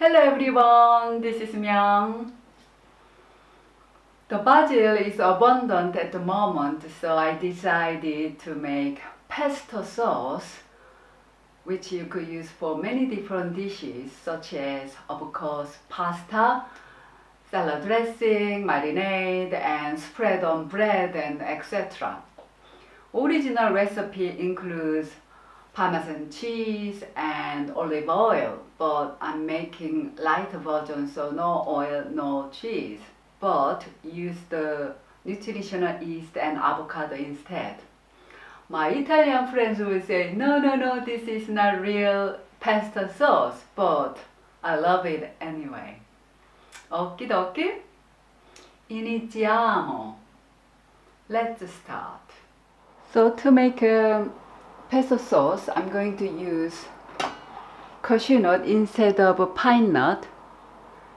Hello everyone, this is Myung. The basil is abundant at the moment, so I decided to make pesto sauce, which you could use for many different dishes, such as, of course, pasta, salad dressing, marinade, and spread on bread, and etc. Original recipe includes Parmesan cheese and olive oil, but I'm making lighter version, so no oil, no cheese, but use the nutritional yeast and avocado instead. My Italian friends will say, no, this is not real pesto sauce, but I love it anyway. Okie dokie, iniziamo. Let's start. So to make pesto sauce, I'm going to use cashew nut instead of pine nut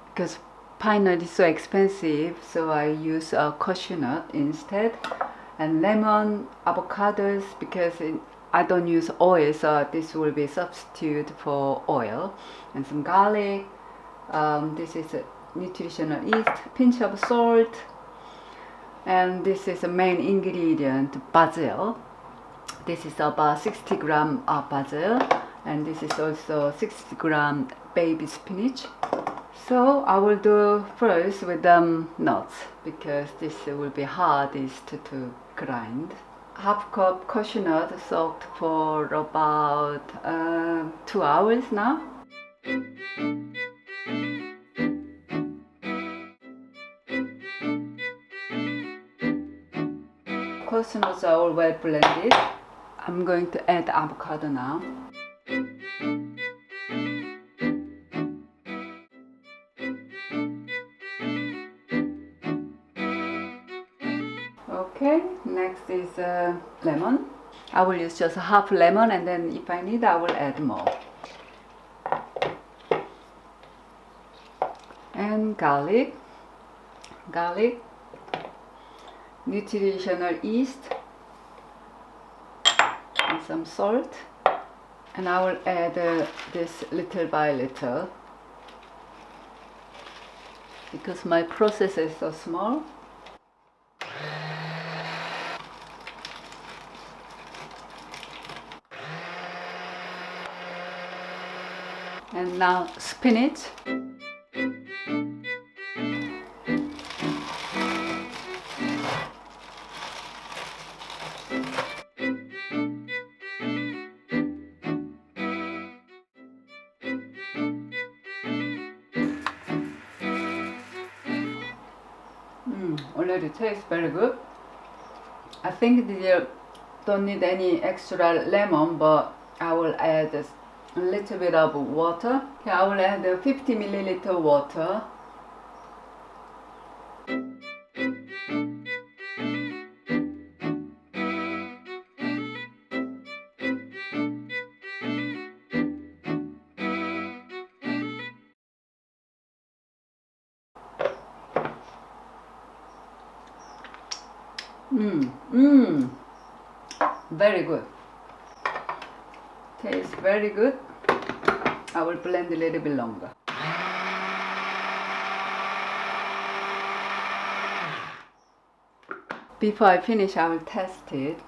because pine nut is so expensive, so I use cashew nut instead, and lemon, avocados because I don't use oil, so this will be substitute for oil, and some garlic. This is a nutritional yeast, pinch of salt, and this is the main ingredient, basil. This is about 60 gram of basil, and this is also 60 gram baby spinach. So I will do first with nuts because this will be hardest to grind. Half cup cashew nut soaked for about 2 hours now. Cashew nuts are all well blended. I'm going to add avocado now. Okay, next is lemon. I will use just half lemon, and then if I need I will add more. And garlic, nutritional yeast, and some salt, and I will add this little by little because my process is so small. And now spinach. Already tastes very good. I think you don't need any extra lemon, but I will add a little bit of water. Okay, I will add 50 milliliter water. Very good. Tastes very good. I will blend a little bit longer. Before I finish, I will test it.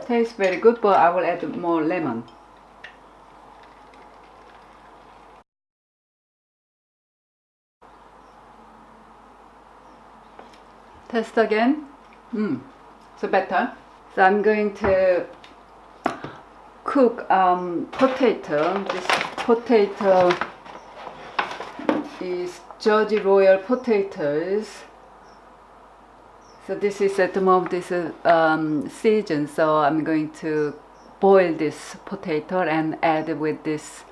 Tastes very good, but I will add more lemon. Test again. So better. So I'm going to cook potato. This potato is Georgia Royal potatoes. So this is at the moment this season. So I'm going to boil this potato and add it with this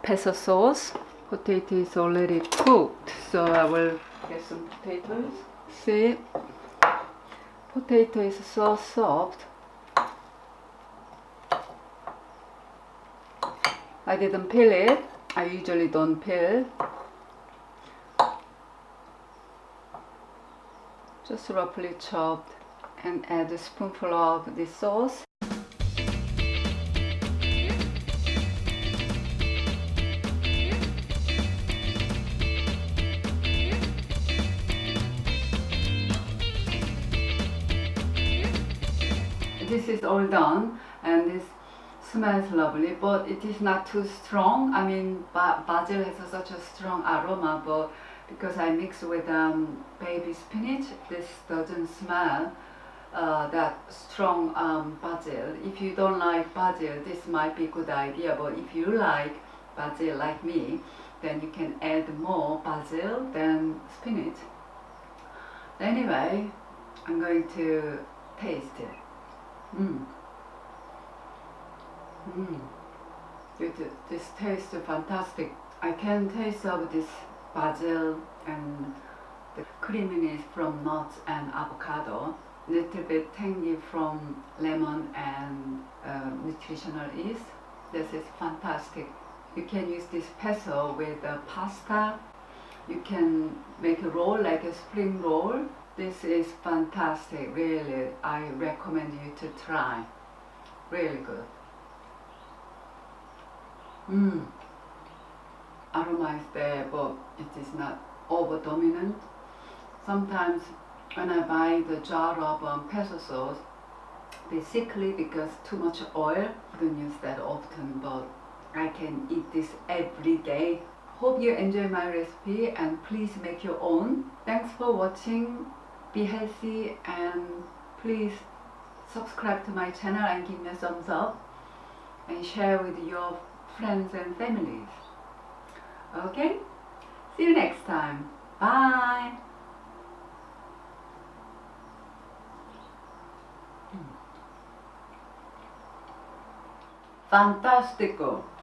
pesto sauce. Potato is already cooked, so I will get some potatoes. See, potato is so soft. I didn't peel it. I usually don't peel. Just roughly chopped and add a spoonful of this sauce. this is all done and this smells lovely, but it is not too strong. I mean, basil has such a strong aroma, but because I mix with baby spinach, this doesn't smell that strong basil. If you don't like basil, this might be a good idea, but if you like basil like me, then you can add more basil than spinach. Anyway, I'm going to taste it. This tastes fantastic. I can taste of this basil and the creaminess from nuts and avocado. Little bit tangy from lemon and nutritional yeast. This is fantastic. You can use this pesto with pasta. You can make a roll like a spring roll. This is fantastic, really. I recommend you to try. Really good. Aroma is there, but it is not over dominant. Sometimes when I buy the jar of pesto sauce, they sickly because too much oil. I don't use that often, but I can eat this every day. Hope you enjoy my recipe and please make your own. Thanks for watching. Be healthy and please subscribe to my channel and give me a thumbs up and share with your friends and families. Okay? See you next time. Bye! Fantastico!